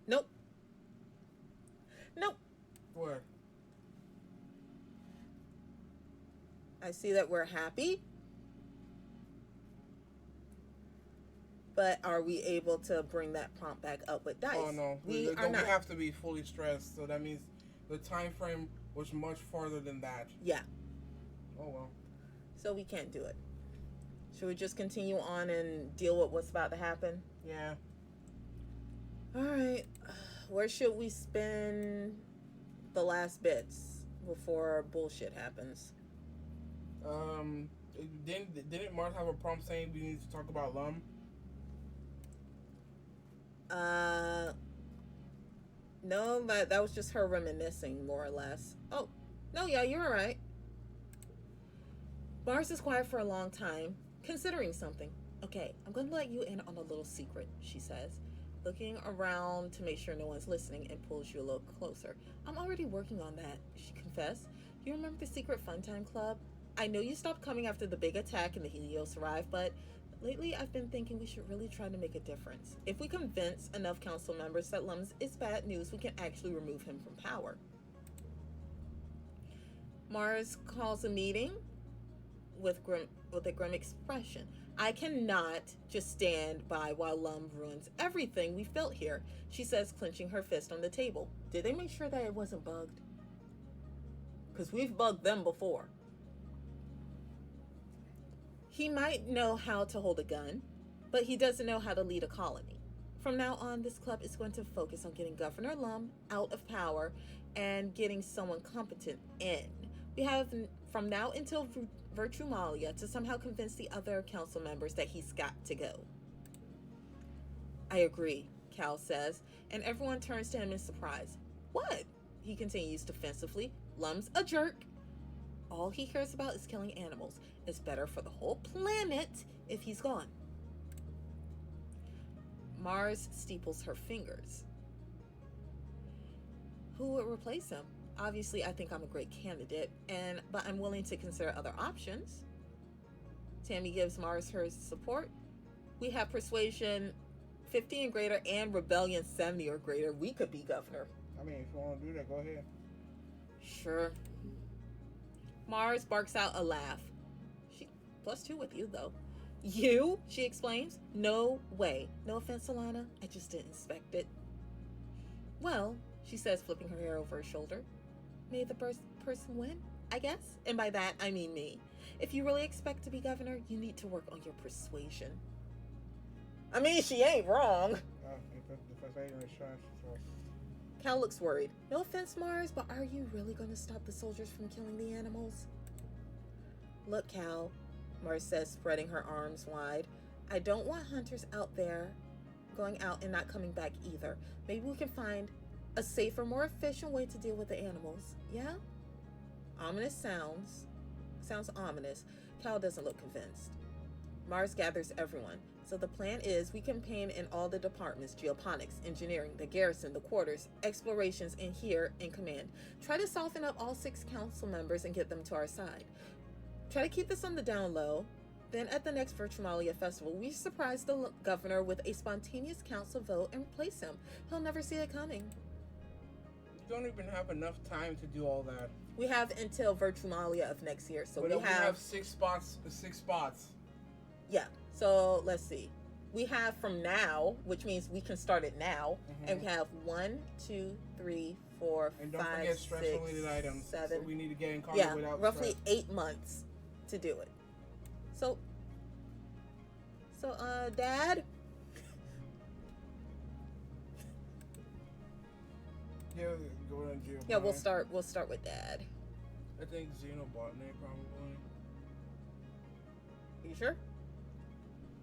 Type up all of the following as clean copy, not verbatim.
Nope. Nope. What? I see that we're happy, but are we able to bring that prompt back up with Oh dice? no, We are we not. have to be fully stressed. So that means the time frame was much farther than that. Yeah. Oh well. So we can't do it. Should we just continue on and deal with what's about to happen? Yeah. All right. Where should we spend the last bits before bullshit happens? Um. Didn't Mars have a prompt saying we need to talk about Lum? Uh, no, but that was just her reminiscing, more or less. Oh, no, yeah, you're right. Mars is quiet for a long time, considering something. Okay, I'm going to let you in on a little secret, she says, looking around to make sure no one's listening and pulls you a little closer. I'm already working on that, she confessed. You remember the secret fun time club? I know you stopped coming after the big attack and the Helios arrived, but lately I've been thinking we should really try to make a difference. If we convince enough council members that Lums is bad news, we can actually remove him from power. Mars calls a meeting with a grim expression. I cannot just stand by while Lum ruins everything we built here, she says, clenching her fist on the table. Did they make sure that it wasn't bugged? Because we've bugged them before. He might know how to hold a gun, but he doesn't know how to lead a colony. From now on, this club is going to focus on getting Governor Lum out of power and getting someone competent in. We have from now until Virtumalia to somehow convince the other council members that he's got to go. I agree, Cal says, and everyone turns to him in surprise. What? He continues defensively. Lum's a jerk. All he cares about is killing animals. It's better for the whole planet if he's gone. Mars steeples her fingers. Who would replace him? Obviously, I think I'm a great candidate, but I'm willing to consider other options. Tammy gives Mars her support. We have persuasion 50 or greater and rebellion 70 or greater. We could be governor. I mean, if you want to do that, go ahead. Sure. Mars barks out a laugh. She +2 with you, though. You? She explains. No way. No offense, Alana. I just didn't expect it. Well, she says, flipping her hair over her shoulder. May the first person win, I guess. And by that, I mean me. If you really expect to be governor, you need to work on your persuasion. I mean, she ain't wrong. The first is trash. Cal looks worried. No offense, Mars, but are you really going to stop the soldiers from killing the animals? Look, Cal, Mars says, spreading her arms wide. I don't want hunters out there going out and not coming back either. Maybe we can find a safer, more efficient way to deal with the animals. Yeah? Ominous sounds ominous. Cal doesn't look convinced. Mars gathers everyone. So the plan is we campaign in all the departments: geoponics, engineering, the garrison, the quarters, explorations, and here in command. Try to soften up all 6 council members and get them to our side. Try to keep this on the down low. Then at the next Virtumalia festival, we surprise the governor with a spontaneous council vote and replace him. He'll never see it coming. You don't even have enough time to do all that. We have until Virtumalia of next year, so but we have 6 spots. 6 spots. Yeah. So let's see. We have from now, which means we can start it now, and we have 1, 2, 3, 4, and don't 5, forget 6, stress-related items. 7. So we need to get in contact without roughly stress. 8 months to do it. So, Dad. Yeah, go on Geo. Yeah, we'll start with Dad. I think Xenobotany probably. You sure?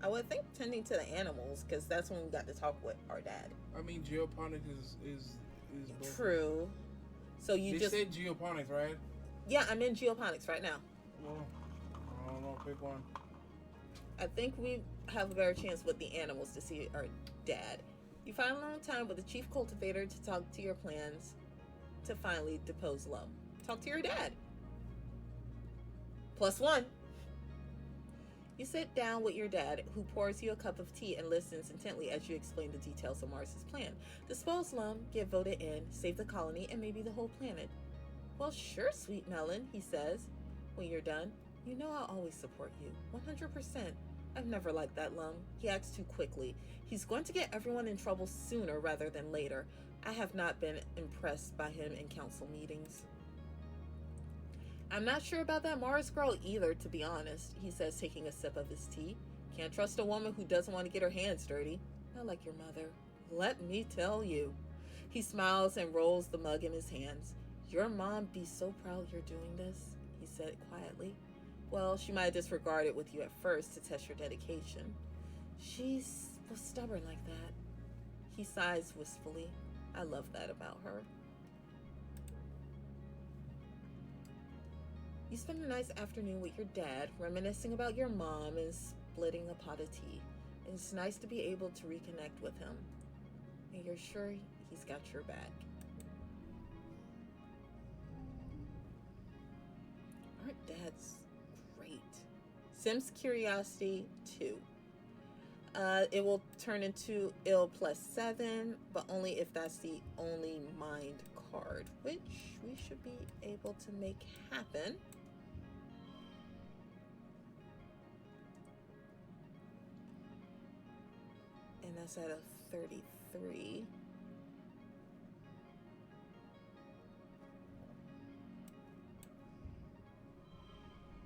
I would think tending to the animals, because that's when we got to talk with our dad. I mean, geoponics is both. True. So you they said geoponics, right? Yeah, I'm in geoponics right now. Well, I don't know. Pick one. I think we have a better chance with the animals to see our dad. You find a long time with the chief cultivator to talk to your plans to finally depose Lum. Talk to your dad. +1. You sit down with your dad, who pours you a cup of tea and listens intently as you explain the details of Mars's plan. Dispose Lum, get voted in, save the colony, and maybe the whole planet. Well, sure, sweet melon, he says. When you're done, you know I'll always support you, 100%. I've never liked that Lum. He acts too quickly. He's going to get everyone in trouble sooner rather than later. I have not been impressed by him in council meetings. I'm not sure about that Mars girl either, to be honest, he says, taking a sip of his tea. Can't trust a woman who doesn't want to get her hands dirty. Not like your mother. Let me tell you. He smiles and rolls the mug in his hands. Your mom be so proud you're doing this, he said quietly. Well, she might disregard it with you at first to test your dedication. She was stubborn like that. He sighs wistfully. I love that about her. You spend a nice afternoon with your dad, reminiscing about your mom and splitting a pot of tea. It's nice to be able to reconnect with him. And you're sure he's got your back. Aren't dads great? Sims Curiosity 2. It will turn into ill +7, but only if that's the only mind card, which we should be able to make happen. And that's at a 33.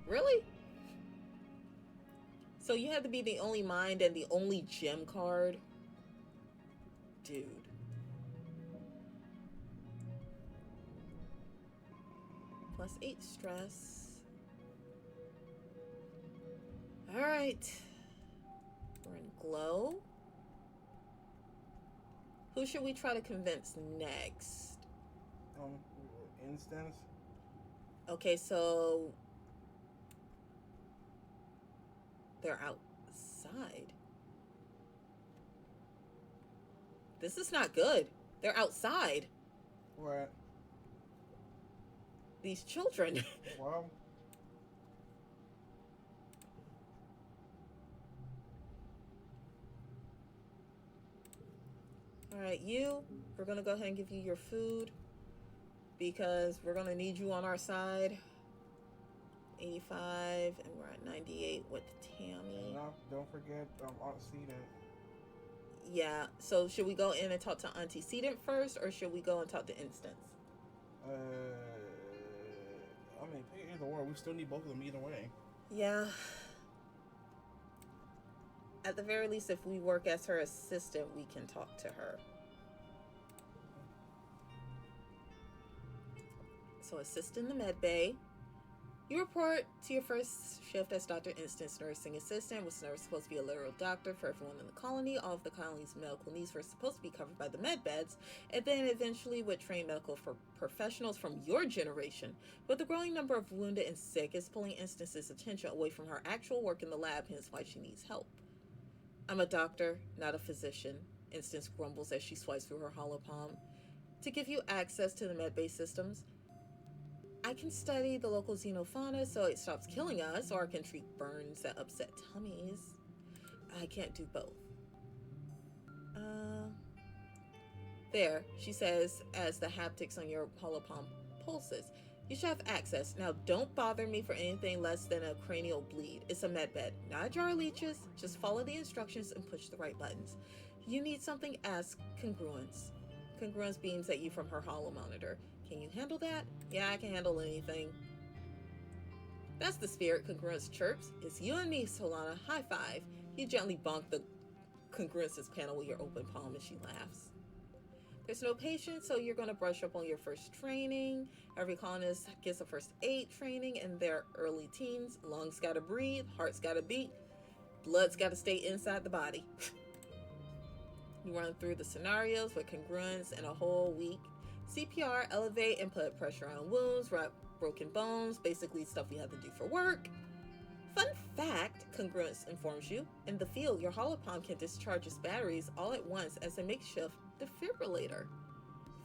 Really? So you have to be the only mind and the only gem card? Dude. +8 stress. Alright. We're in glow. Who should we try to convince next? Instance. Okay, so they're outside. This is not good. They're outside. What? These children. Well. Alright, we're going to go ahead and give you your food because we're going to need you on our side. 85, and we're at 98 with Tammy. No, don't forget Aunt Cedant. Yeah, so should we go in and talk to Auntie Cedant first, or should we go and talk to Instance? I mean, pick either or. We still need both of them either way. Yeah. At the very least, if we work as her assistant, we can talk to her. So assist in the med bay. You report to your first shift as Dr. Instance, nursing assistant, was never supposed to be a literal doctor for everyone in the colony. All of the colony's medical needs were supposed to be covered by the med beds, and then eventually with trained medical professionals from your generation. But the growing number of wounded and sick is pulling Instance's attention away from her actual work in the lab, hence why she needs help. I'm a doctor, not a physician, Instance grumbles as she swipes through her hollow palm. To give you access to the med-based systems, I can study the local xenofauna so it stops killing us, or I can treat burns that upset tummies. I can't do both. There, she says as the haptics on your hollow palm pulses. You should have access. Now, don't bother me for anything less than a cranial bleed. It's a med bed, not a jar of leeches. Just follow the instructions and push the right buttons. You need something, ask Congruence. Congruence beams at you from her hollow monitor. Can you handle that? Yeah, I can handle anything. That's the spirit, Congruence chirps. It's you and me, Solana. High five. You gently bonk the Congruence's panel with your open palm and she laughs. There's no patience, so you're going to brush up on your first training. Every colonist gets a first aid training in their early teens. Lungs got to breathe, heart's got to beat, blood's got to stay inside the body. You run through the scenarios with Congruence in a whole week. CPR, elevate and put pressure on wounds, wrap broken bones, basically stuff we have to do for work. Fun fact, Congruence informs you, in the field, your hollow palm can discharge its batteries all at once as a makeshift defibrillator.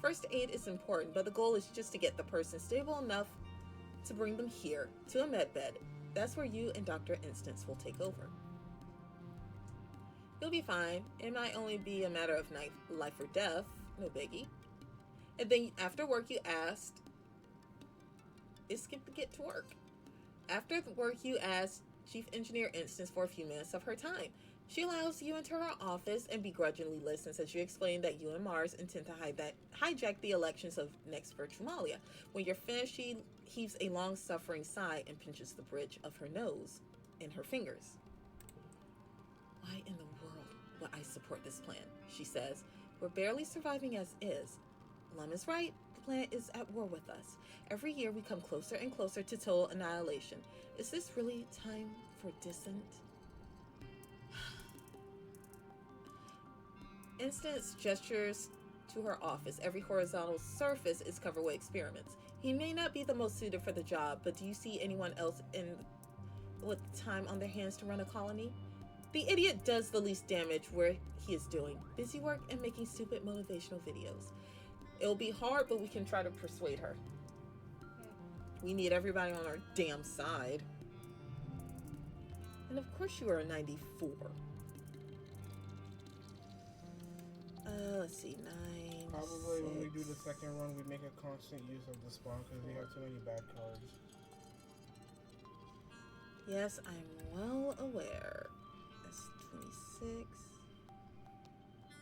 First aid is important, but the goal is just to get the person stable enough to bring them here to a med bed. That's where you and Dr. Instance will take over. You'll be fine. It might only be a matter of life or death. No biggie. And then after work, you asked, is Skip to get to work? After work, you asked Chief Engineer Instance for a few minutes of her time. She allows you into her office and begrudgingly listens as you explain that you and Mars intend to hijack the elections of next Virtualia. When you're finished, she heaves a long-suffering sigh and pinches the bridge of her nose in her fingers. Why in the world would I support this plan? She says. We're barely surviving as is. Lum is right. The planet is at war with us. Every year we come closer and closer to total annihilation. Is this really time for dissent? Instance gestures to her office. Every horizontal surface is covered with experiments. He may not be the most suited for the job, but do you see anyone else with time on their hands to run a colony? The idiot does the least damage where he is doing busy work and making stupid motivational videos. It'll be hard, but we can try to persuade her. We need everybody on our damn side. And of course you are a 94. Let's see, 9, Probably 6. when we do the second run, we make a constant use of the spawn because we have too many bad cards. Yes, I'm well aware. That's 26.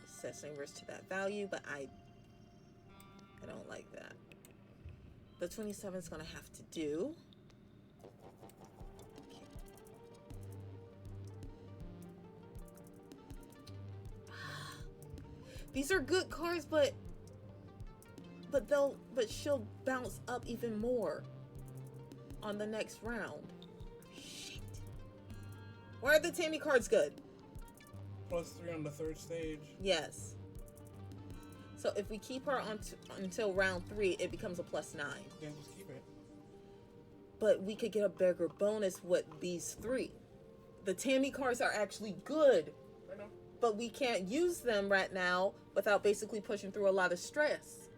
Assessing risk to that value, but I don't like that. The 27 is going to have to do. Okay. These are good cards, but she'll bounce up even more on the next round. Shit. Why are the Tammy cards good? +3 on the third stage. Yes. So if we keep her on until round 3, it becomes a +9. Then just keep it. But we could get a bigger bonus with these 3. The Tammy cards are actually good. I know. But we can't use them right now without basically pushing through a lot of stress.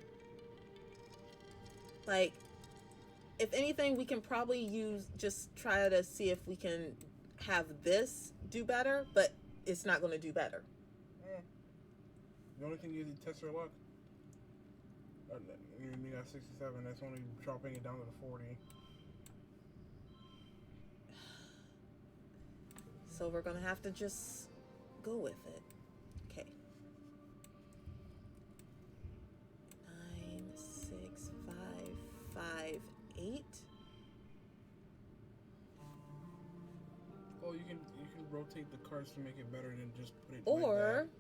Like, if anything, we can probably just try to see if we can have this do better, but it's not going to do better. The only thing is to test her luck. You got 67. That's only dropping it down to the 40. So we're going to have to just go with it. Okay. 9, 6, 5, 5, 8. Well, you can rotate the cards to make it better than just put it Or like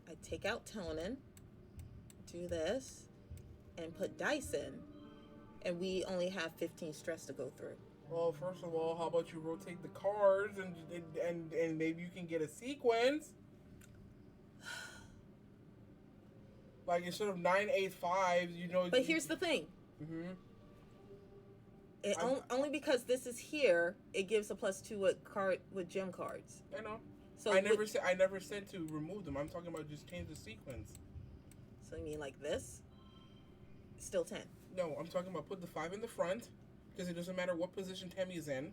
I take out Tonin, do this, and put dice in, and we only have 15 stress to go through. Well, first of all, how about you rotate the cards and maybe you can get a sequence? Like instead of 9, 8, 5, you know. But here's the thing. Mm-hmm. Only because this is here, it gives a +2 with gem cards. I know. So I never said to remove them. I'm talking about just change the sequence. So you mean like this? Still 10. No, I'm talking about put the 5 in the front because it doesn't matter what position Tammy's in.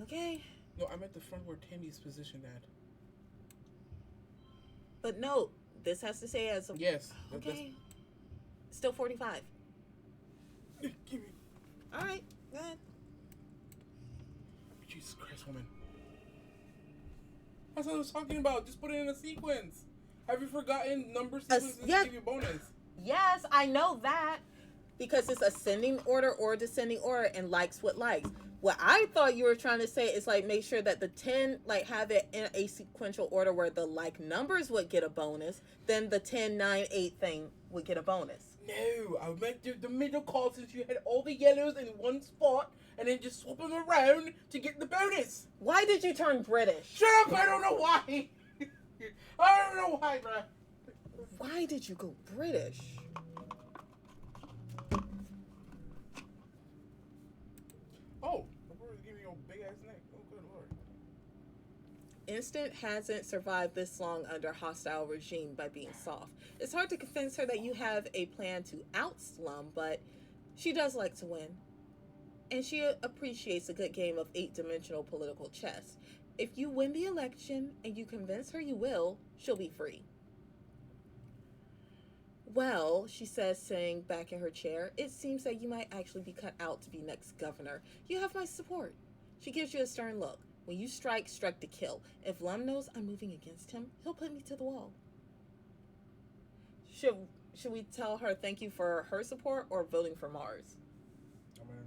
Okay. No, I'm at the front where Tammy's positioned at. But no, this has to say as a... Yes. Okay. Still 45. Give me. All right. Go ahead. Jesus Christ, woman. That's what I was talking about. Just put it in a sequence. Have you forgotten number sequences give you bonus? Yes, I know that. Because it's ascending order or descending order and likes what likes. What I thought you were trying to say is like make sure that the 10 like have it in a sequential order where the like numbers would get a bonus, then the 10, 9, 8 thing would get a bonus. No, I meant the middle call since you had all the yellows in one spot and then just swap them around to get the bonus. Why did you turn British? Shut up, I don't know why. I don't know why, bruh. Why did you go British? Oh, the birds giving you a big ass neck. Oh, good lord. Instant hasn't survived this long under hostile regime by being soft. It's hard to convince her that you have a plan to out Slum, but she does like to win. And she appreciates a good game of eight-dimensional political chess. If you win the election and you convince her you will, she'll be free. Well, she says, sitting back in her chair, it seems that you might actually be cut out to be next governor. You have my support. She gives you a stern look. When you strike, strike to kill. If Lum knows I'm moving against him, he'll put me to the wall. Should we tell her thank you for her support or voting for Mars? I mean,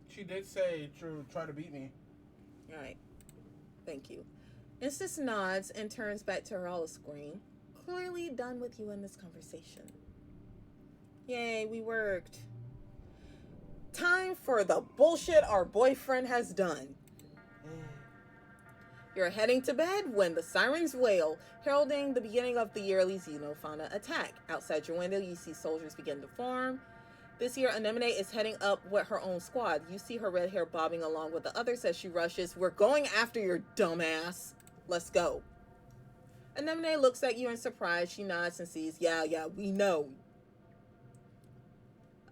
she did say to try to beat me. All right. Thank you. Instance nods and turns back to her holoscreen. Clearly done with you in this conversation. Yay, we worked. Time for the bullshit our boyfriend has done. You're heading to bed when the sirens wail, heralding the beginning of the yearly xenofauna attack. Outside your window, you see soldiers begin to form. This year, Anemone is heading up with her own squad. You see her red hair bobbing along with the others as she rushes. We're going after your dumbass. Let's go. Anemone looks at you in surprise. She nods and sees, yeah, we know.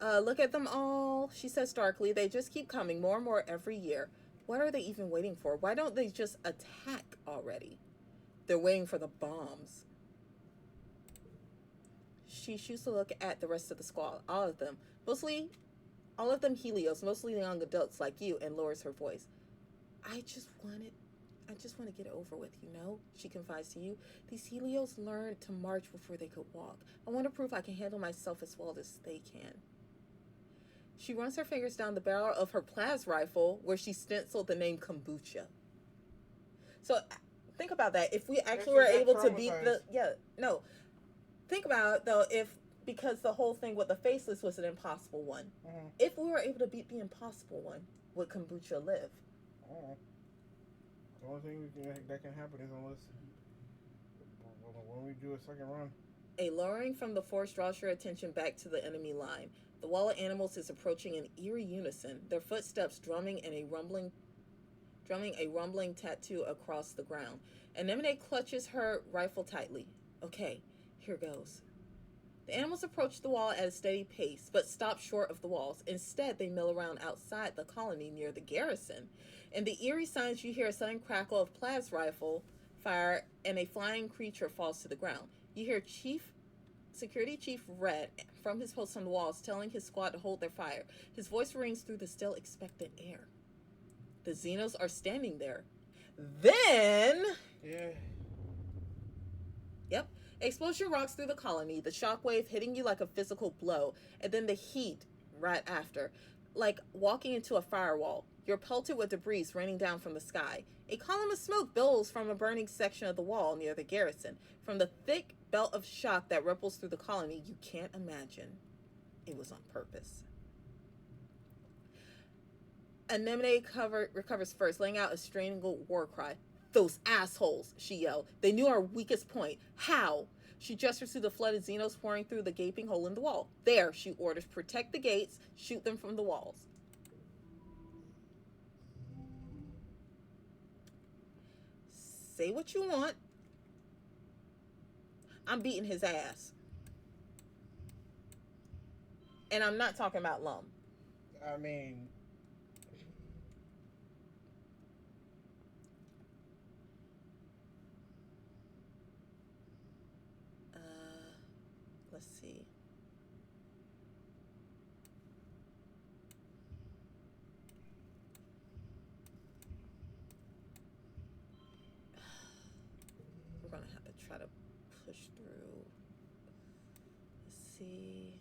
Look at them all, she says starkly. They just keep coming, more and more every year. What are they even waiting for? Why don't they just attack already? They're waiting for the bombs. She shoots a look at the rest of the squad, all of them. All of them Helios, mostly young adults like you, and lowers her voice. I just want to get it over with, you know? She confides to you. These Helios learned to march before they could walk. I want to prove I can handle myself as well as they can. She runs her fingers down the barrel of her plas rifle where she stenciled the name Kombucha. So think about that. If we actually were able to beat think about it though, because the whole thing with the faceless was an impossible one. Mm-hmm. If we were able to beat the impossible one, would Kombucha live? Oh. The only thing that can happen is unless when we do a second run. A lowering from the force draws your attention back to the enemy line. The wall of animals is approaching in eerie unison, their footsteps drumming a rumbling tattoo across the ground. Anemone clutches her rifle tightly. Okay, here goes. The animals approach the wall at a steady pace, but stop short of the walls. Instead, they mill around outside the colony near the garrison. In the eerie silence, you hear a sudden crackle of plas rifle fire, and a flying creature falls to the ground. You hear Security Chief Red from his post on the walls telling his squad to hold their fire. His voice rings through the still expectant air. The Xenos are standing there. Then... Yeah. Yep. Explosion rocks through the colony, the shockwave hitting you like a physical blow, and then the heat right after. Like walking into a firewall. You're pelted with debris raining down from the sky. A column of smoke billows from a burning section of the wall near the garrison. From the thick belt of shock that ripples through the colony, you can't imagine it was on purpose. Anemone recovers first, laying out a strangled war cry. Those assholes, she yelled. They knew our weakest point. How? She gestures to the flooded Xenos pouring through the gaping hole in the wall. There, she orders, protect the gates, shoot them from the walls. Say what you want. I'm beating his ass. And I'm not talking about Lum. I mean... Let's see. We're gonna have to try to push through. Let's see.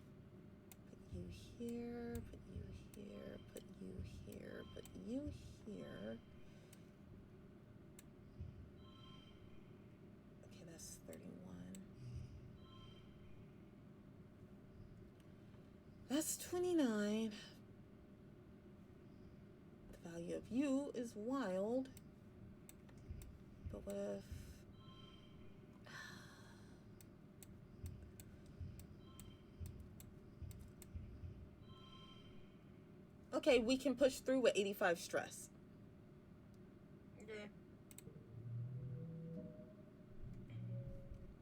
Put you here, put you here, put you here, put you here. Okay, that's 31. That's 29. The value of you is wild. But what if... Okay, we can push through with 85 stress. Okay.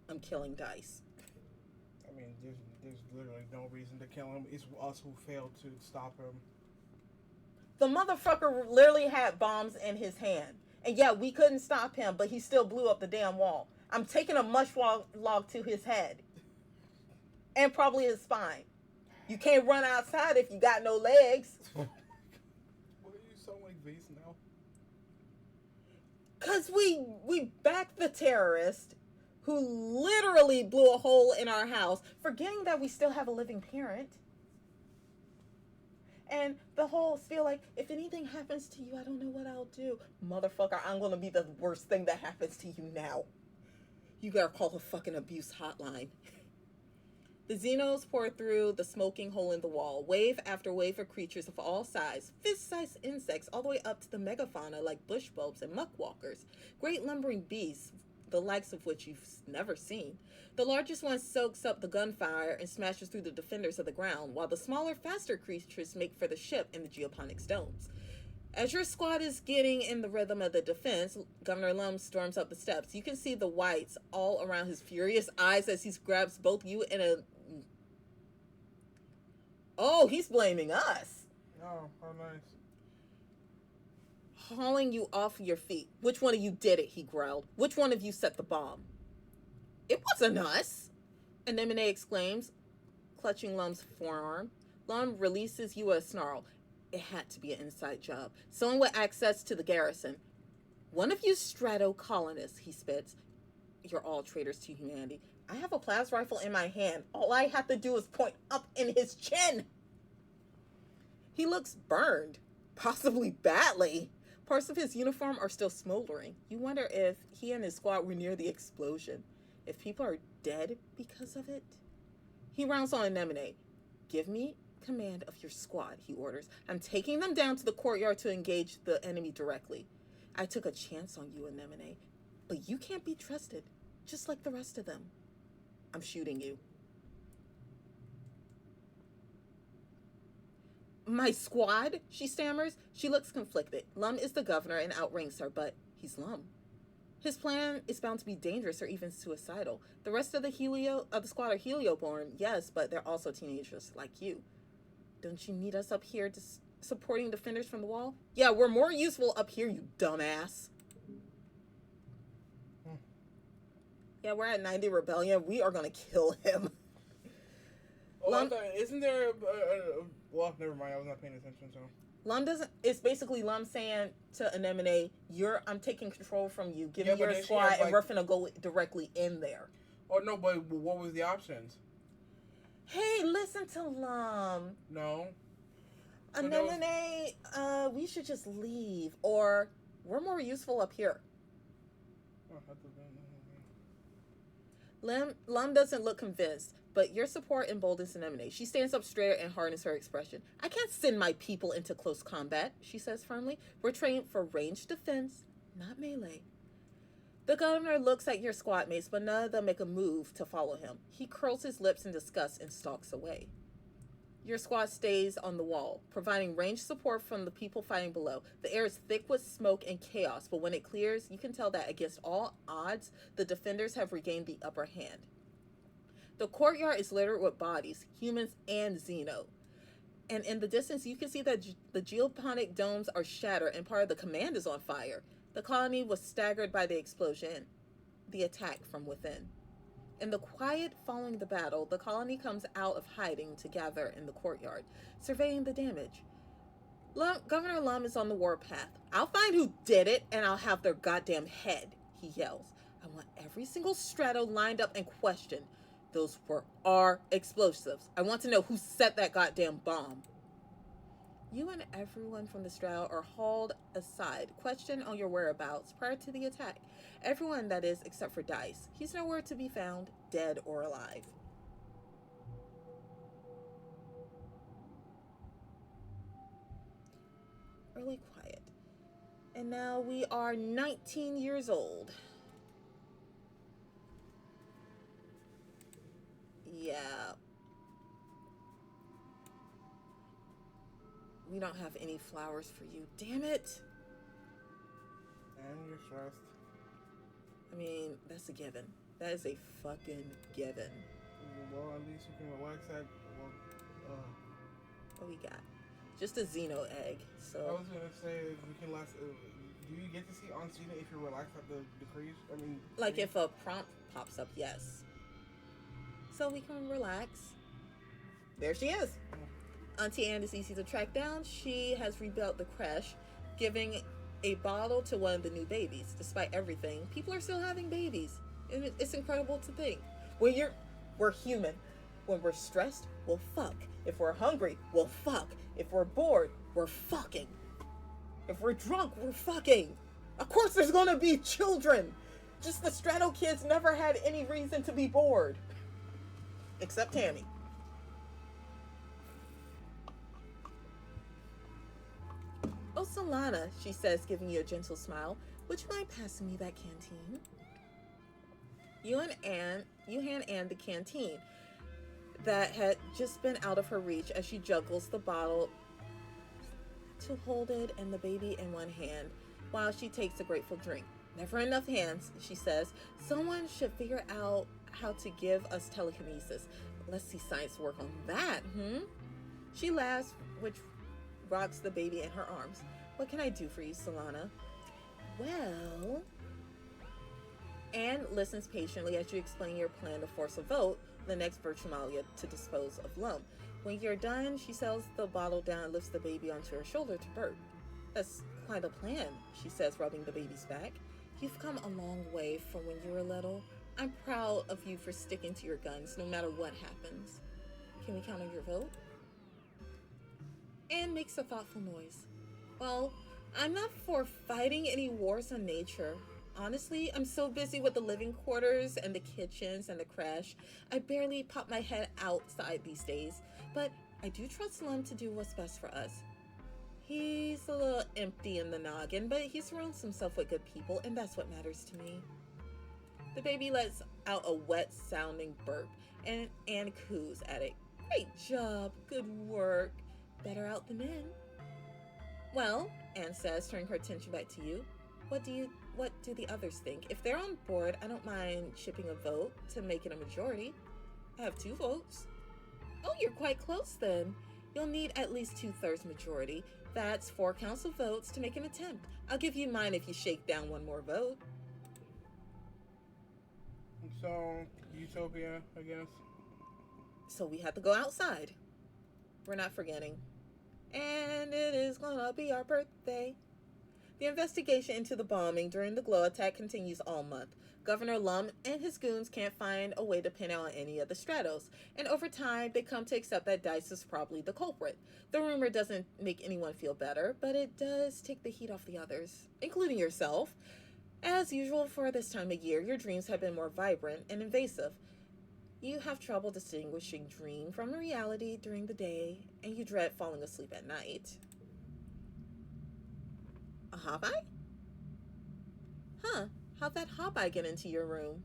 I'm killing dice. I mean, there's literally no reason to kill him. It's us who failed to stop him. The motherfucker literally had bombs in his hand. And yeah, we couldn't stop him, but he still blew up the damn wall. I'm taking a mush log to his head. And probably his spine. You can't run outside if you got no legs. What do you sound like Vase now? Cause we backed the terrorist who literally blew a hole in our house, forgetting that we still have a living parent. And the whole feel like, if anything happens to you, I don't know what I'll do. Motherfucker, I'm gonna be the worst thing that happens to you now. You gotta call the fucking abuse hotline. The Xenos pour through the smoking hole in the wall, wave after wave of creatures of all sizes, fist-sized insects all the way up to the megafauna like bush bulbs and muckwalkers, great lumbering beasts, the likes of which you've never seen. The largest one soaks up the gunfire and smashes through the defenders of the ground, while the smaller, faster creatures make for the ship in the geoponics domes. As your squad is getting in the rhythm of the defense, Governor Lum storms up the steps. You can see the whites all around his furious eyes as he grabs both you and a... Oh, he's blaming us. Oh, how nice. Hauling you off your feet. Which one of you did it, he growled. Which one of you set the bomb? It wasn't us, Anemone exclaims, clutching Lum's forearm. Lum releases you a snarl. It had to be an inside job. Someone with access to the garrison. One of you strato-colonists, he spits. You're all traitors to humanity. I have a plasma rifle in my hand. All I have to do is point up in his chin. He looks burned, possibly badly. Parts of his uniform are still smoldering. You wonder if he and his squad were near the explosion. If people are dead because of it? He rounds on Anemone. Give me command of your squad, he orders. I'm taking them down to the courtyard to engage the enemy directly. I took a chance on you, Anemone, but you can't be trusted, just like the rest of them. I'm shooting you. My squad? She stammers. She looks conflicted. Lum is the governor and outranks her, but he's Lum. His plan is bound to be dangerous or even suicidal. The rest of the squad are Helioborn, yes, but they're also teenagers like you. Don't you need us up here supporting defenders from the wall? Yeah, we're more useful up here, you dumbass. Yeah, we're at 90 Rebellion. We are going to kill him. Oh, Lum, isn't there well, never mind. I was not paying attention, so. Lum doesn't... It's basically Lum saying to Anemone, I'm taking control from you. Give me your squad, and we're finna go directly in there. Oh, no, but what was the options? Hey, listen to Lum. No. Anemone, we should just leave, or we're more useful up here. Lum doesn't look convinced, but your support emboldens Anemone. She stands up straighter and hardens her expression. I can't send my people into close combat, she says firmly. We're trained for ranged defense, not melee. The governor looks at your squad mates, but none of them make a move to follow him. He curls his lips in disgust and stalks away. Your squad stays on the wall, providing ranged support from the people fighting below. The air is thick with smoke and chaos, but when it clears, you can tell that against all odds, the defenders have regained the upper hand. The courtyard is littered with bodies, humans and Xeno. And in the distance, you can see that the geoponic domes are shattered and part of the command is on fire. The colony was staggered by the explosion, the attack from within. In the quiet following the battle, the colony comes out of hiding to gather in the courtyard, surveying the damage. Governor Lum is on the warpath. I'll find who did it, and I'll have their goddamn head, he yells. I want every single strato lined up and questioned. Those were our explosives. I want to know who set that goddamn bomb. You and everyone from the strato are hauled aside, questioned on your whereabouts prior to the attack. Everyone, that is, except for Dice. He's nowhere to be found, dead or alive. Really quiet. And now we are 19 years old. Yeah. We don't have any flowers for you. Damn it. And you're stressed. I mean, that's a given. That is a fucking given. Well, at least you can relax that. What we got? Just a Xeno egg. I So, was gonna say we can last. Do you get to see on Cena if you're relaxed at the decrees? I mean, like decrees? if a prompt pops up, yes. So we can relax. There she is. Auntie Anne is easy to track down. She has rebuilt the creche, giving a bottle to one of the new babies. Despite everything, people are still having babies. And it's incredible to think. We're human. When we're stressed, we'll fuck. If we're hungry, we'll fuck. If we're bored, we're fucking. If we're drunk, we're fucking. Of course, there's gonna be children. Just the Strato kids never had any reason to be bored. Except Tammy. Oh, Solana, she says, giving you a gentle smile. Would you mind passing me that canteen? You hand Anne the canteen that had just been out of her reach as she juggles the bottle to hold it and the baby in one hand while she takes a grateful drink. Never enough hands, she says. Someone should figure out how to give us telekinesis. Let's see science work on that, She laughs, which rocks the baby in her arms. What can I do for you, Solana? Well, Anne listens patiently as you explain your plan to force a vote, the next Virtualia to dispose of Lum. When you're done, she settles the bottle down and lifts the baby onto her shoulder to burp. That's quite a plan, she says, rubbing the baby's back. You've come a long way from when you were little. I'm proud of you for sticking to your guns, no matter what happens. Can we count on your vote? Anne makes a thoughtful noise. Well, I'm not for fighting any wars on nature. Honestly, I'm so busy with the living quarters and the kitchens and the creche, I barely pop my head outside these days. But I do trust Lum to do what's best for us. He's a little empty in the noggin, but he surrounds himself with good people, and that's what matters to me. The baby lets out a wet-sounding burp, and Anne coos at it. Great job, good work. Better out than in. Well, Anne says, turning her attention back to you. What do the others think? If they're on board, I don't mind shipping a vote to make it a majority. I have 2 votes. Oh, you're quite close then. You'll need at least 2/3 majority. That's 4 council votes to make an attempt. I'll give you mine if you shake down 1 more vote. So, Utopia, I guess. So we have to go outside. We're not forgetting. And it is gonna be our birthday. The investigation into the bombing during the Glow attack continues all month. Governor Lum and his goons can't find a way to pin out any of the Stratos, and over time they come to accept that Dice is probably the culprit. The rumor doesn't make anyone feel better, but it does take the heat off the others, including yourself. As usual for this time of year, your dreams have been more vibrant and invasive. You have trouble distinguishing dream from reality during the day, and you dread falling asleep at night. A Hawkeye? Huh, how'd that Hawkeye get into your room?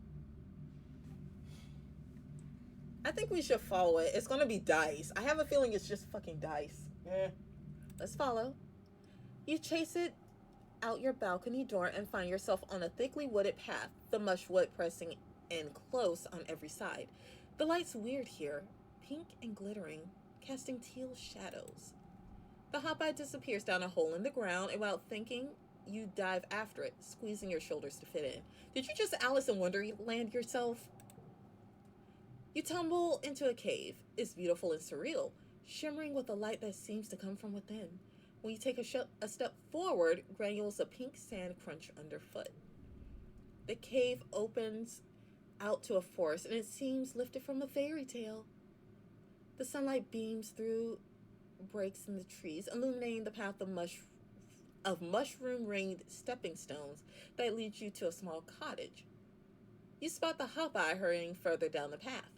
I think we should follow it. It's gonna be Dice. I have a feeling it's just fucking Dice. Yeah. Let's follow. You chase it out your balcony door and find yourself on a thickly wooded path, the mushwood pressing in close on every side. The light's weird here, pink and glittering, casting teal shadows. The Hawkeye disappears down a hole in the ground, and without thinking, you dive after it, squeezing your shoulders to fit in. Did you just Alice in Wonderland yourself? You tumble into a cave. It's beautiful and surreal, shimmering with a light that seems to come from within. When you take a step forward, granules of pink sand crunch underfoot. The cave opens out to a forest, and it seems lifted from a fairy tale. The sunlight beams through breaks in the trees, illuminating the path of mushroom-ringed stepping stones that lead you to a small cottage. You spot the Hawkeye hurrying further down the path.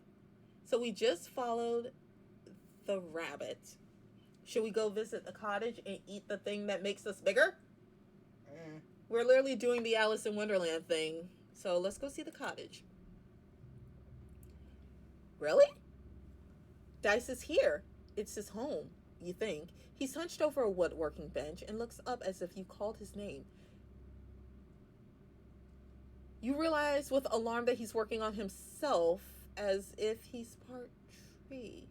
So we just followed the rabbit. Should we go visit the cottage and eat the thing that makes us bigger? We're literally doing the Alice in Wonderland thing. So let's go see the cottage. Really? Dice is here. It's his home, you think. He's hunched over a woodworking bench and looks up as if you called his name. You realize with alarm that he's working on himself as if he's part tree.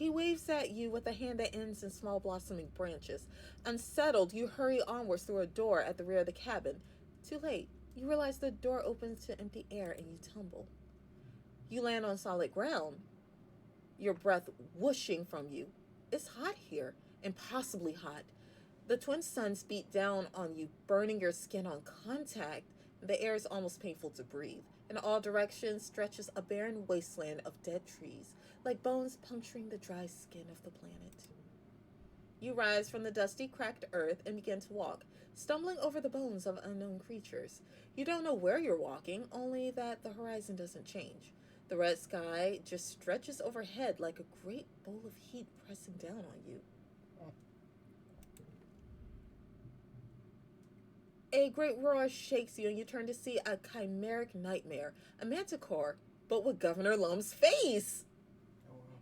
He waves at you with a hand that ends in small blossoming branches. Unsettled, you hurry onwards through a door at the rear of the cabin. Too late. You realize the door opens to empty air and you tumble. You land on solid ground, your breath whooshing from you. It's hot here, impossibly hot. The twin suns beat down on you, burning your skin on contact. The air is almost painful to breathe. In all directions stretches a barren wasteland of dead trees, like bones puncturing the dry skin of the planet. You rise from the dusty, cracked earth and begin to walk, stumbling over the bones of unknown creatures. You don't know where you're walking, only that the horizon doesn't change. The red sky just stretches overhead like a great bowl of heat pressing down on you. A great roar shakes you, and you turn to see a chimeric nightmare, a manticore, but with Governor Lum's face.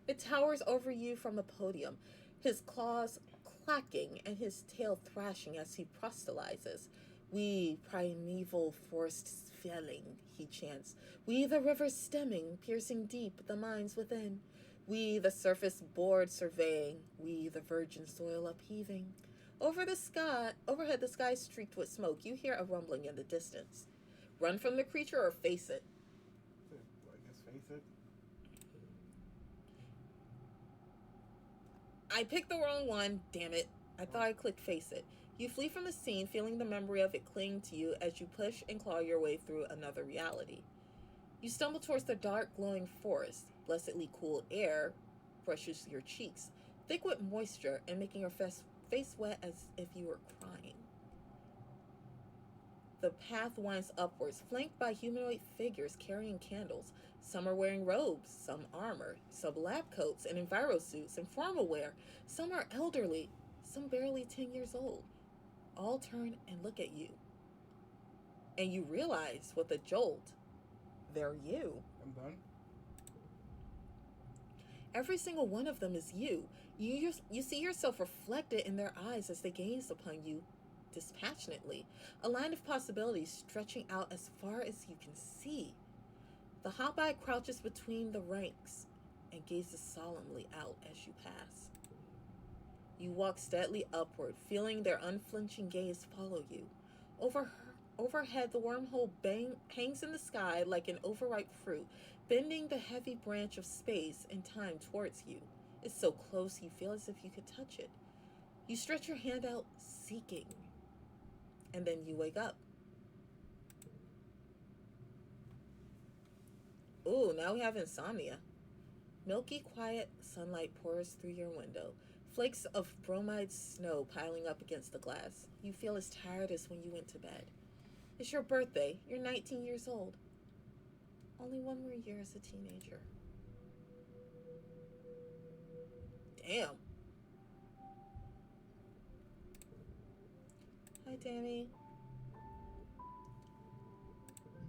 It towers over you from a podium, his claws clacking and his tail thrashing as he proselytizes. We, primeval forests felling, he chants. We, the rivers stemming, piercing deep the mines within. We, the surface board surveying. We, the virgin soil upheaving. Overhead the sky streaked with smoke. You hear a rumbling in the distance. Run from the creature or face it? I guess face it. I picked the wrong one. Damn it. I thought I clicked face it. You flee from the scene, feeling the memory of it cling to you as you push and claw your way through another reality. You stumble towards the dark, glowing forest. Blessedly cool air brushes your cheeks, thick with moisture and making your face wet as if you were crying. The path winds upwards, flanked by humanoid figures carrying candles. Some are wearing robes, some armor, some lab coats and envirosuits and formal wear. Some are elderly, some barely 10 years old. All turn and look at you. And you realize with a jolt, they're you. I'm done. Every single one of them is you. You see yourself reflected in their eyes as they gaze upon you dispassionately, a line of possibilities stretching out as far as you can see. The hot-eye crouches between the ranks and gazes solemnly out as you pass. You walk steadily upward, feeling their unflinching gaze follow you. Overhead, the wormhole hangs in the sky like an overripe fruit, bending the heavy branch of space and time towards you. It's so close you feel as if you could touch it. You stretch your hand out, seeking, and then you wake up. Ooh, now we have insomnia. Milky, quiet sunlight pours through your window. Flakes of bromide snow piling up against the glass. You feel as tired as when you went to bed. It's your birthday. You're 19 years old. Only one more year as a teenager. Damn. Hi, Tammy.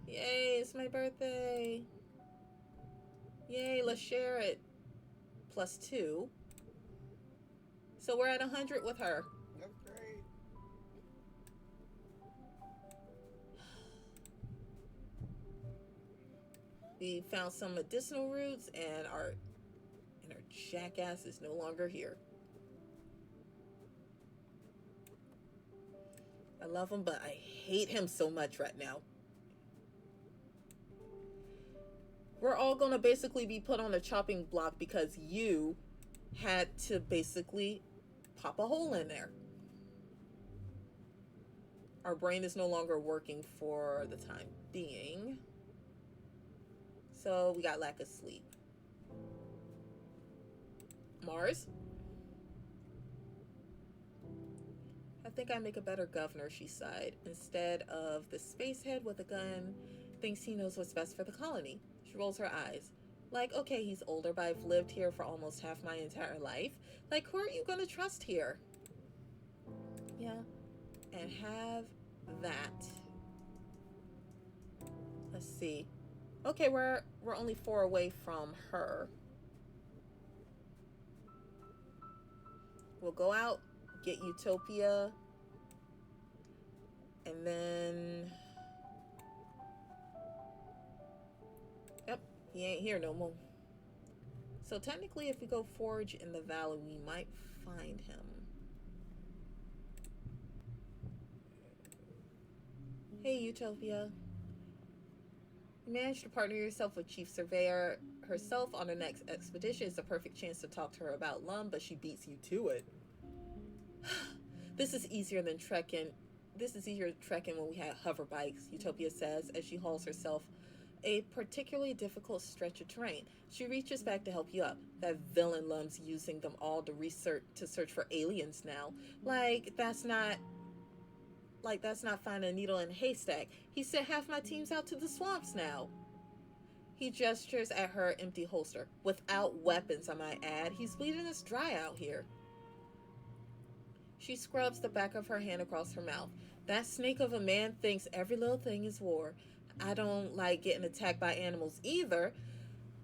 Yay, it's my birthday. Yay, let's share it. +2. So we're at 100 with her. That's great. We found some medicinal roots and our jackass is no longer here. I love him, but I hate him so much right now. We're all gonna basically be put on a chopping block because you had to basically pop a hole in there. Our brain is no longer working for the time being. So we got lack of sleep. Mars? I think I make a better governor, she sighed. Instead of the space head with a gun, thinks he knows what's best for the colony. She rolls her eyes. Like, okay, he's older, but I've lived here for almost half my entire life. Like, who are you gonna trust here? Yeah. And have that. Let's see. Okay, we're only 4 away from her. We'll go out, get Utopia, and then... Yep, he ain't here no more. So technically, if we go forage in the valley, we might find him. Hey, Utopia. You managed to partner yourself with Chief Surveyor herself on the next expedition. It's a perfect chance to talk to her about Lum, but she beats you to it. This is easier trekking when we had hover bikes, Utopia says as she hauls herself a particularly difficult stretch of terrain. She reaches back to help you up. That villain Lum's using them all to search for aliens now. That's not finding a needle in a haystack. He sent half my teams out to the swamps now. He gestures at her empty holster. Without weapons, I might add. He's bleeding us dry out here. She scrubs the back of her hand across her mouth. That snake of a man thinks every little thing is war. I don't like getting attacked by animals either,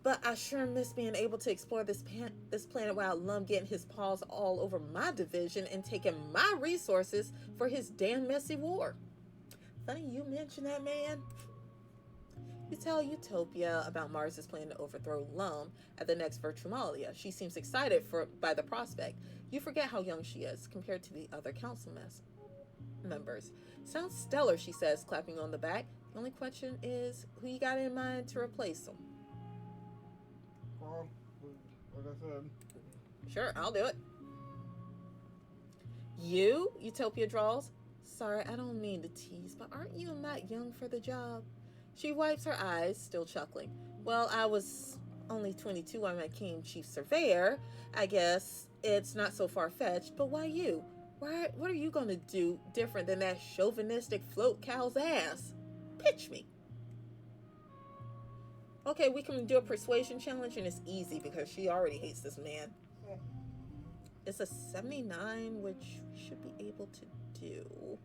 but I sure miss being able to explore this planet without Lum getting his paws all over my division and taking my resources for his damn messy war. Funny you mention that, man. You tell Utopia about Mars's plan to overthrow Lum at the next Virtualia. She seems excited by the prospect. You forget how young she is compared to the other council members. Sounds stellar, she says, clapping on the back. The only question is, who you got in mind to replace him? Well, like I said. Sure, I'll do it. You? Utopia draws. Sorry, I don't mean to tease, but aren't you not young for the job? She wipes her eyes, still chuckling. Well, I was only 22 when I became Chief Surveyor. I guess it's not so far-fetched, but why you? What are you going to do different than that chauvinistic float cow's ass? Pitch me. Okay, we can do a persuasion challenge, and it's easy because she already hates this man. It's a 79, which we should be able to do.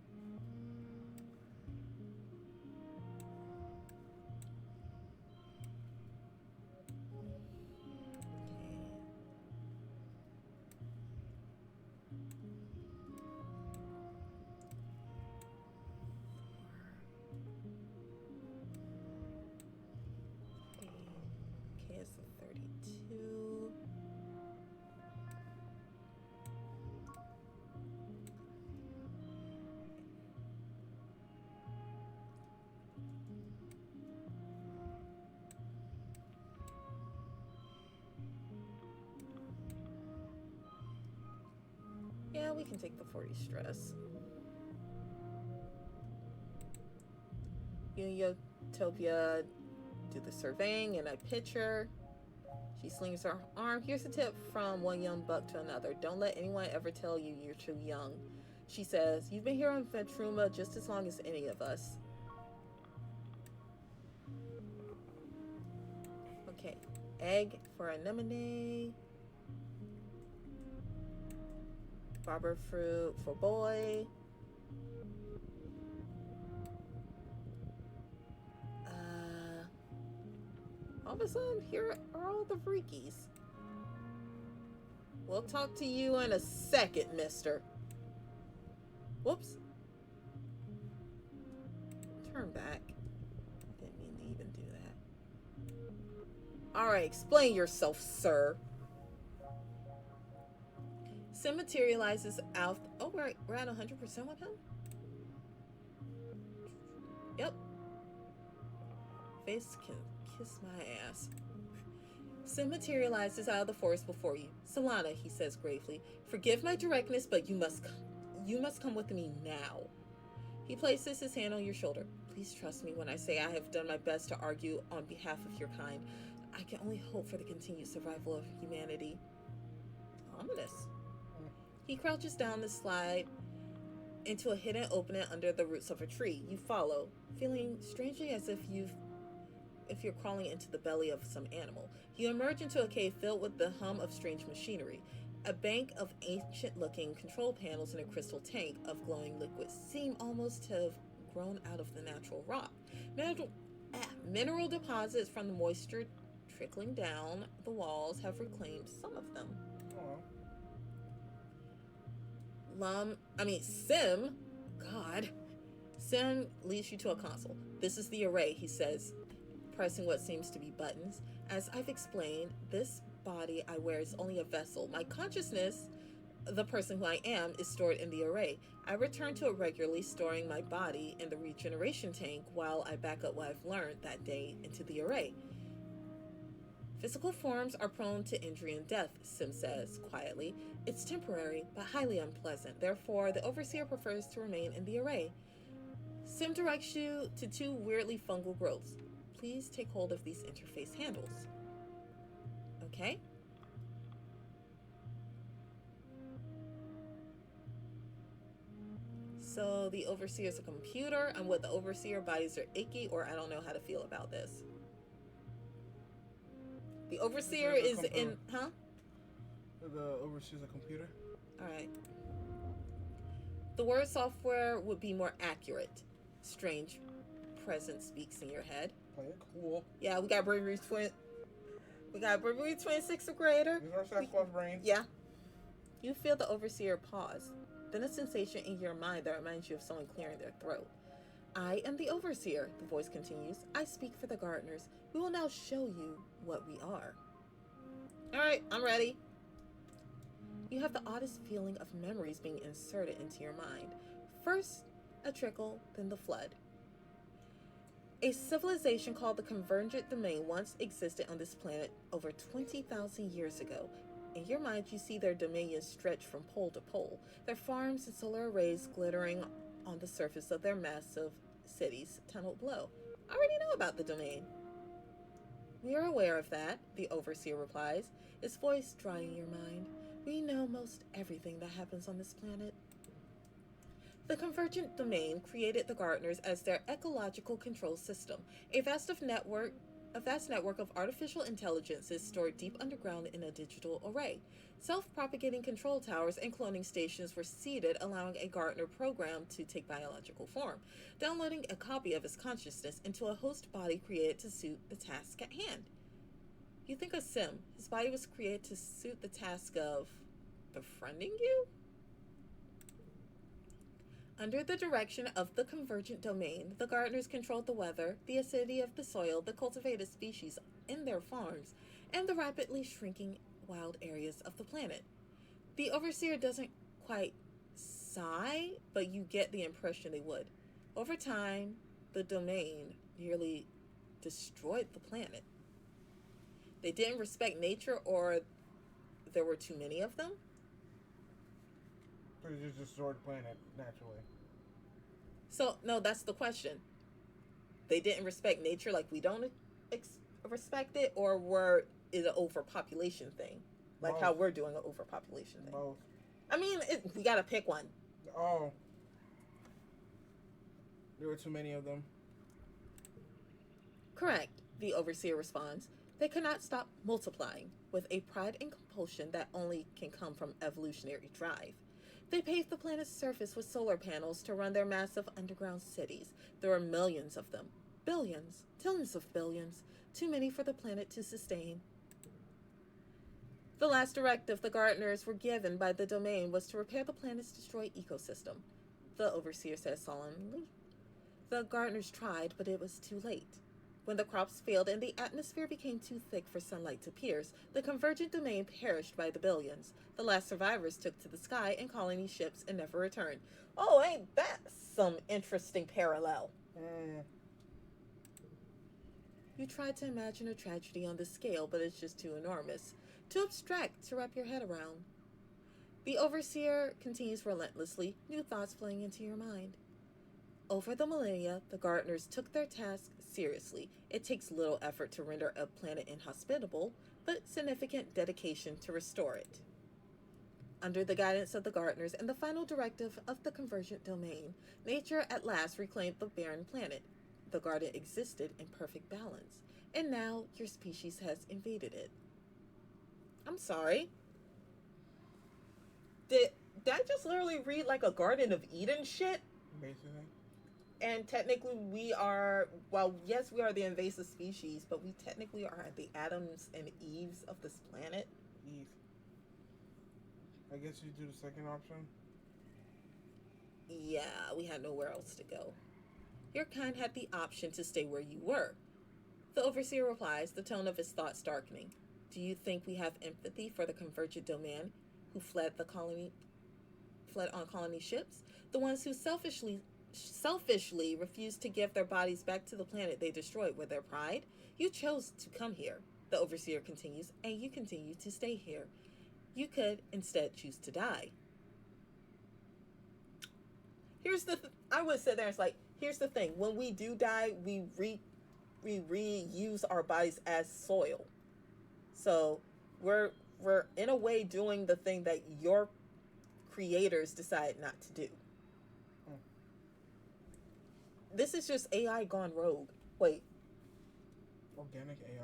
Okay, it's a 32. Yeah, we can take the 40 stress. You and Utopia do the surveying, and I pitch her. She slings her arm. Here's a tip from one young buck to another. Don't let anyone ever tell you you're too young. She says, you've been here on Ventruma just as long as any of us. Okay, egg for anemone. Barber fruit for boy. All of a sudden, here are all the freakies. We'll talk to you in a second, mister. Whoops. Turn back. Didn't mean to even do that. Alright, explain yourself, sir. Sim materializes out. Oh, we're at 100% with him? Yep. Face can kiss my ass. Sim materializes out of the forest before you. Solana, he says gravely, forgive my directness, but you must come with me now. He places his hand on your shoulder. Please trust me when I say I have done my best to argue on behalf of your kind. I can only hope for the continued survival of humanity. Ominous. He crouches down the slide into a hidden opening under the roots of a tree. You follow, feeling strangely as if you're crawling into the belly of some animal. You emerge into a cave filled with the hum of strange machinery. A bank of ancient-looking control panels and a crystal tank of glowing liquid seem almost to have grown out of the natural rock. Mineral deposits from the moisture trickling down the walls have reclaimed some of them. Sim, God. Sim leads you to a console. This is the array, he says, pressing what seems to be buttons. As I've explained, this body I wear is only a vessel. My consciousness, the person who I am, is stored in the array. I return to it regularly, storing my body in the regeneration tank while I back up what I've learned that day into the array. Physical forms are prone to injury and death, Sim says quietly. It's temporary, but highly unpleasant. Therefore, the Overseer prefers to remain in the array. Sim directs you to two weirdly fungal growths. Please take hold of these interface handles. Okay? So the Overseer is a computer. I'm with the Overseer. Bodies are icky, or I don't know how to feel about this. The Overseer is in... Huh? The Overseer's a computer. Alright. The word software would be more accurate. Strange presence speaks in your head. Play it cool. Yeah, we got Bravery Twin. We got Bravery Twin, 6th grader. These are Sasquatch brains. Yeah. You feel the Overseer pause. Then a sensation in your mind that reminds you of someone clearing their throat. I am the Overseer, the voice continues. I speak for the gardeners. We will now show you what we are. Alright, I'm ready. You have the oddest feeling of memories being inserted into your mind. First, a trickle, then the flood. A civilization called the Convergent Domain once existed on this planet over 20,000 years ago. In your mind, you see their dominion stretch from pole to pole, their farms and solar arrays glittering on the surface of their massive cities tunneled below. I already know about the domain. We are aware of that, the Overseer replies, his voice drying your mind. We know most everything that happens on this planet. The Convergent Domain created the gardeners as their ecological control system, a vast network of artificial intelligences stored deep underground in a digital array. Self-propagating control towers and cloning stations were seeded, allowing a gardener program to take biological form, downloading a copy of his consciousness into a host body created to suit the task at hand. You think of Sim. His body was created to suit the task of befriending you? Under the direction of the Convergent Domain, the gardeners controlled the weather, the acidity of the soil, the cultivated species in their farms, and the rapidly shrinking wild areas of the planet. The Overseer doesn't quite sigh, but you get the impression they would. Over time, the domain nearly destroyed the planet. They didn't respect nature, or there were too many of them? They just destroyed the planet naturally. So, no, that's the question. They didn't respect nature like we don't respect it, or is it an overpopulation thing? Like Both. how we're doing an overpopulation thing? Both. I mean, we gotta pick one. Oh. There were too many of them. Correct, the Overseer responds. They cannot stop multiplying, with a pride and compulsion that only can come from evolutionary drive. They paved the planet's surface with solar panels to run their massive underground cities. There are millions of them. Billions, tens of billions, too many for the planet to sustain. The last directive the gardeners were given by the domain was to repair the planet's destroyed ecosystem, the Overseer says solemnly. The gardeners tried, but it was too late. When the crops failed and the atmosphere became too thick for sunlight to pierce, the Convergent Domain perished by the billions. The last survivors took to the sky in colony ships and never returned. Oh, ain't that some interesting parallel? You tried to imagine a tragedy on this scale, but it's just too enormous, too abstract to wrap your head around. The Overseer continues relentlessly, new thoughts playing into your mind. Over the millennia, the gardeners took their task seriously. It takes little effort to render a planet inhospitable, but significant dedication to restore it. Under the guidance of the gardeners and the final directive of the Convergent Domain, nature at last reclaimed the barren planet. The garden existed in perfect balance, and now your species has invaded it. I'm sorry. Did I just literally read like a Garden of Eden shit? Basically. And technically we are, well, yes, we are the invasive species, but we technically are the Adams and Eves of this planet. Eve. I guess you do the second option. Yeah, we had nowhere else to go. Your kind had the option to stay where you were. The Overseer replies, the tone of his thoughts darkening. Do you think we have empathy for the convergent domain who fled on colony ships? The ones who selfishly refused to give their bodies back to the planet they destroyed with their pride? You chose to come here, the overseer continues, and you continue to stay here. You could instead choose to die. I would sit there and it's like, here's the thing. When we do die, we reuse our bodies as soil. So we're in a way doing the thing that your creators decide not to do. This is just AI gone rogue. Wait. Organic AI.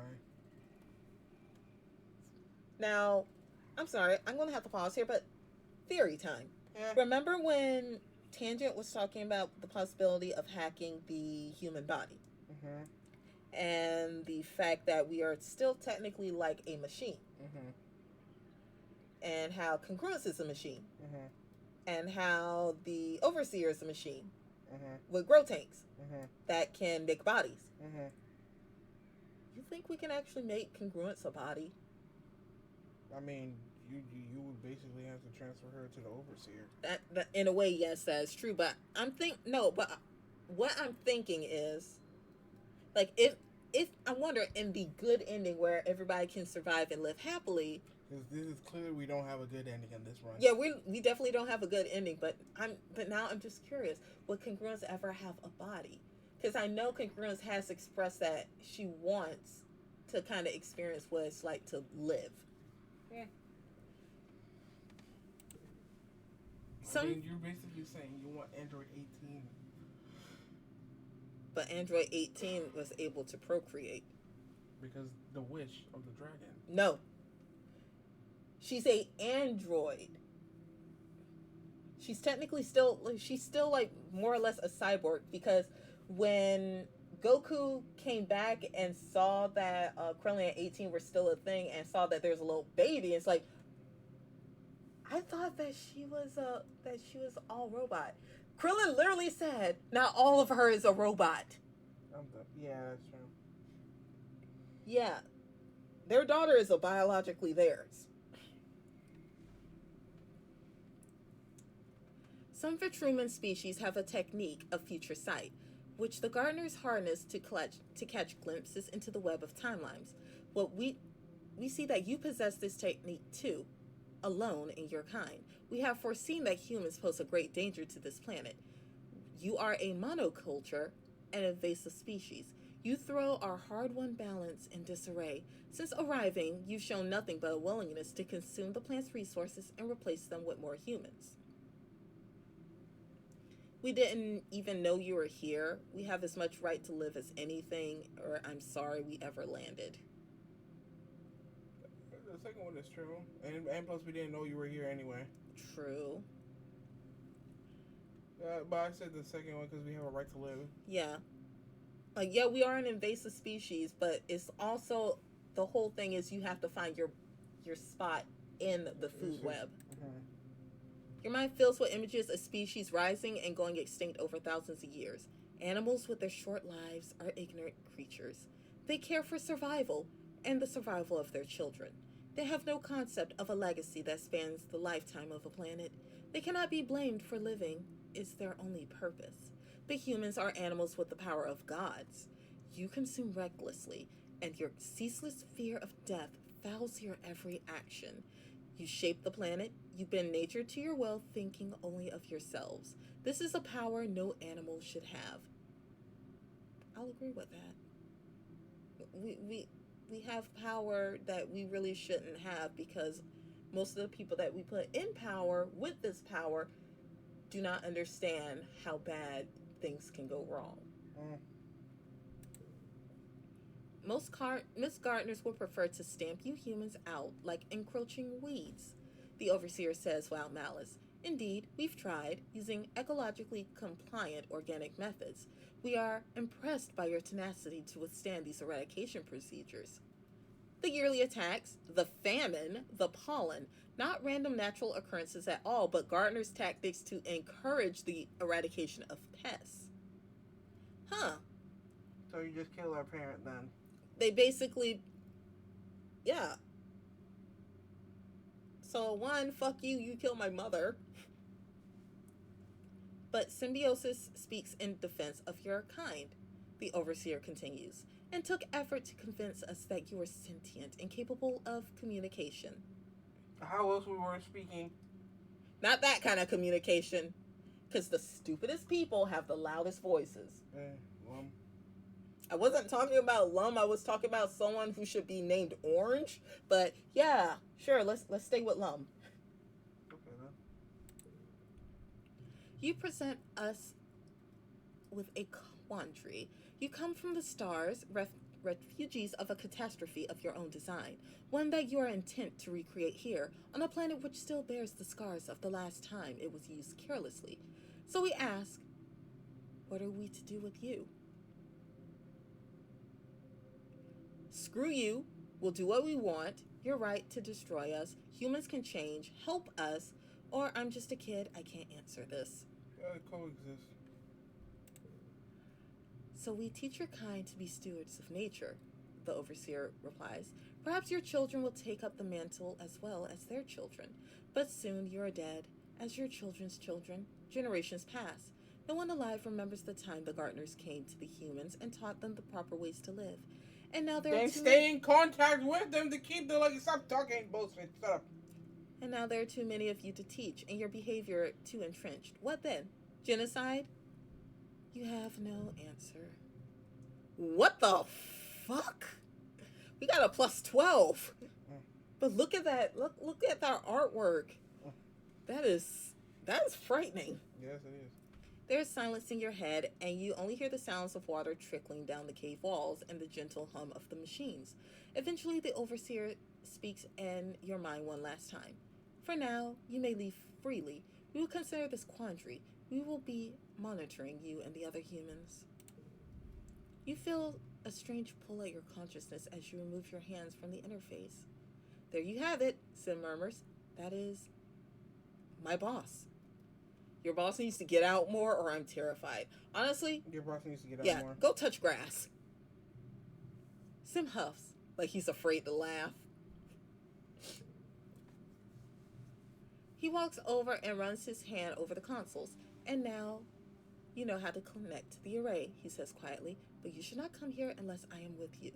Now, I'm sorry, I'm going to have to pause here, but theory time. Yeah. Remember when Tangent was talking about the possibility of hacking the human body? Mm-hmm. And the fact that we are still technically like a machine. Mm-hmm. And how Congruence is a machine. Mm-hmm. And how the Overseer is a machine. Mm-hmm. With grow tanks. Mm-hmm. That can make bodies. Mm-hmm. You think we can actually make Congruence a body? I mean, you would basically have to transfer her to the Overseer. That in a way, yes, that's true. But but what I'm thinking is, like, if I wonder in the good ending where everybody can survive and live happily. This is clearly we don't have a good ending in this run. Yeah, we definitely don't have a good ending. But now I'm just curious, would Congruence ever have a body? Because I know Congruence has expressed that she wants to kind of experience what it's like to live. Yeah. I mean, you're basically saying you want Android 18. But Android 18 was able to procreate. Because the wish of the dragon. No. She's a android. She's technically still like more or less a cyborg, because when Goku came back and saw that Krillin and 18 were still a thing and saw that there's a little baby, it's like, I thought that she was all robot. Krillin literally said, "Not all of her is a robot." Yeah, that's true. Yeah, their daughter is biologically theirs. Some Vitruman species have a technique of future sight, which the gardeners harness to catch glimpses into the web of timelines. We see that you possess this technique too, alone in your kind. We have foreseen that humans pose a great danger to this planet. You are a monoculture, an invasive species. You throw our hard-won balance in disarray. Since arriving, you've shown nothing but a willingness to consume the plant's resources and replace them with more humans. We didn't even know you were here. We have as much right to live as anything, or I'm sorry we ever landed. The second one is true. And plus we didn't know you were here anyway. True. But I said the second one because we have a right to live. Yeah. Like, yeah, we are an invasive species, but it's also, the whole thing is you have to find your spot in the food web. Mm-hmm. Your mind fills with images of species rising and going extinct over thousands of years. Animals with their short lives are ignorant creatures. They care for survival and the survival of their children. They have no concept of a legacy that spans the lifetime of a planet. They cannot be blamed for living. It's their only purpose. But humans are animals with the power of gods. You consume recklessly, and your ceaseless fear of death fouls your every action. You shape the planet. You bend nature to your will, thinking only of yourselves. This is a power no animal should have. I'll agree with that. We have power that we really shouldn't have, because most of the people that we put in power with this power do not understand how bad things can go wrong. Most gardeners would prefer to stamp you humans out like encroaching weeds, the overseer says without malice. Indeed, we've tried, using ecologically compliant organic methods. We are impressed by your tenacity to withstand these eradication procedures. The yearly attacks, the famine, the pollen, not random natural occurrences at all, but gardeners' tactics to encourage the eradication of pests. Huh. So you just kill our parent then? They basically, yeah. So, one, fuck you, you killed my mother. But Symbiosis speaks in defense of your kind, the Overseer continues, and took effort to convince us that you are sentient and capable of communication. How else we were speaking? Not that kind of communication, because the stupidest people have the loudest voices. Well, I wasn't talking about Lum, I was talking about someone who should be named Orange, but yeah, sure, let's stay with Lum. okay then. You present us with a quandary. You come from the stars, refugees of a catastrophe of your own design, one that you are intent to recreate here, on a planet which still bears the scars of the last time it was used carelessly. So we ask, what are we to do with you? Screw you. We'll do what we want. You're right to destroy us. Humans can change. Help us. Or I'm just a kid. I can't answer this. Coexist. So we teach your kind to be stewards of nature, the Overseer replies. Perhaps your children will take up the mantle as well as their children. But soon you are dead, as your children's children. Generations pass. No one alive remembers the time the gardeners came to the humans and taught them the proper ways to live. And now there are Then stay in contact with them to keep them like stop talking bullshit. Shut up. And now there are too many of you to teach, and your behavior too entrenched. What then? Genocide? You have no answer. What the fuck? We got a plus 12. But look at that. Look at that artwork. That is frightening. Yes, it is. There's silence in your head, and you only hear the sounds of water trickling down the cave walls and the gentle hum of the machines. Eventually, the Overseer speaks in your mind one last time. For now, you may leave freely. We will consider this quandary. We will be monitoring you and the other humans. You feel a strange pull at your consciousness as you remove your hands from the interface. There you have it, Sim murmurs. That is my boss. Your boss needs to get out more, or I'm terrified. Honestly, Your boss needs to get out more. yeah, go touch grass. Sim huffs, like he's afraid to laugh. He walks over and runs his hand over the consoles. And now, you know how to connect to the array, he says quietly, but you should not come here unless I am with you.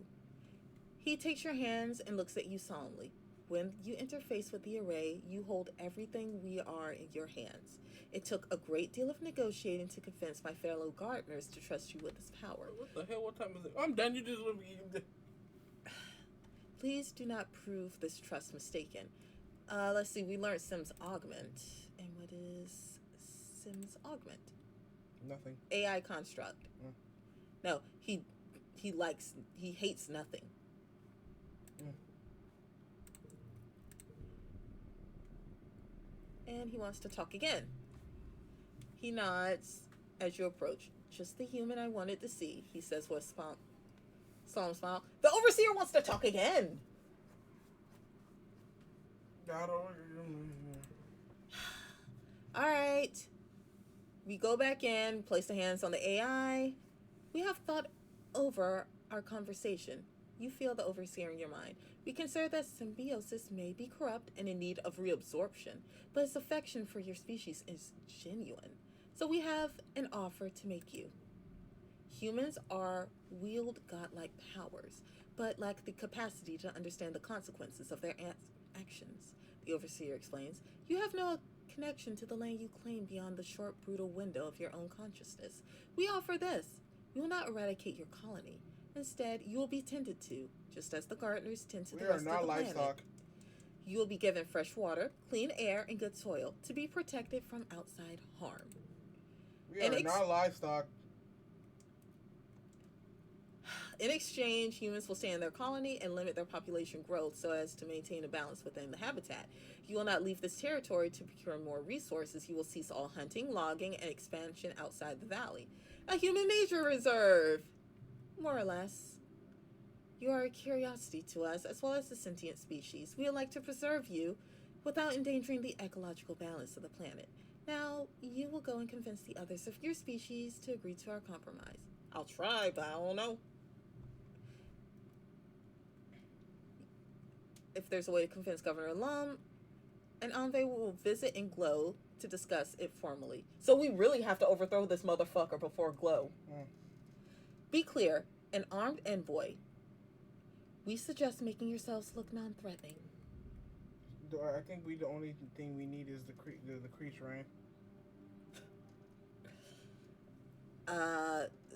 He takes your hands and looks at you solemnly. When you interface with the array, you hold everything we are in your hands. It took a great deal of negotiating to convince my fellow gardeners to trust you with this power. What the hell? What time is it? I'm done. You just let me. Please do not prove this trust mistaken. Let's see, we learned Sim's augment. And what is Sim's augment? Nothing. AI construct. No, he hates nothing. And he wants to talk again. He nods as you approach. Just the human I wanted to see, he says with a solemn smile. The Overseer wants to talk again. Alright. We go back in, place the hands on the AI. We have thought over our conversation. You feel the Overseer in your mind. We consider that Symbiosis may be corrupt and in need of reabsorption, but his affection for your species is genuine. So we have an offer to make you. Humans wield godlike powers, but lack the capacity to understand the consequences of their actions, the Overseer explains. You have no connection to the land you claim beyond the short, brutal window of your own consciousness. We offer this. We will not eradicate your colony. Instead, you will be tended to, just as the gardeners tend to the rest of the planet. We are not livestock. You will be given fresh water, clean air, and good soil to be protected from outside harm. We are not livestock. In exchange, humans will stay in their colony and limit their population growth so as to maintain a balance within the habitat. You will not leave this territory to procure more resources. You will cease all hunting, logging, and expansion outside the valley. A human nature reserve, more or less. You are a curiosity to us, as well as the sentient species. We would like to preserve you without endangering the ecological balance of the planet. Now, you will go and convince the others of your species to agree to our compromise. I'll try, but I don't know. If there's a way to convince Governor Lum, An envoy will visit in Glow to discuss it formally. So we really have to overthrow this motherfucker before Glow. Be clear, an armed envoy. We suggest making yourselves look non-threatening. I think the only thing we need is the crease ring.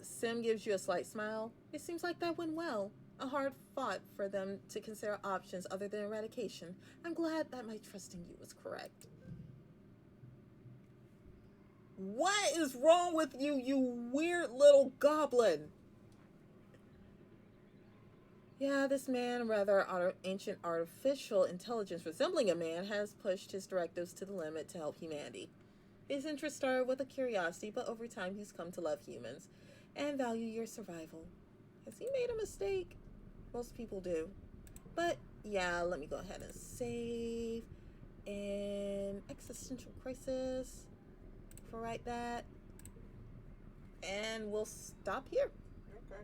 Sim gives you a slight smile. It seems like that went well. A hard fought for them to consider options other than eradication. I'm glad that my trust in you was correct. What is wrong with you, you weird little goblin? Yeah, this man, rather ancient artificial intelligence resembling a man, has pushed his directives to the limit to help humanity. His interest started with a curiosity, but over time he's come to love humans and value your survival. Has he made a mistake? Most people do. But yeah, let me go ahead and save. And existential crisis. Overwrite that. And we'll stop here. Okay.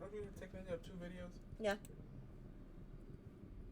Don't you technically have 2 videos? Yeah.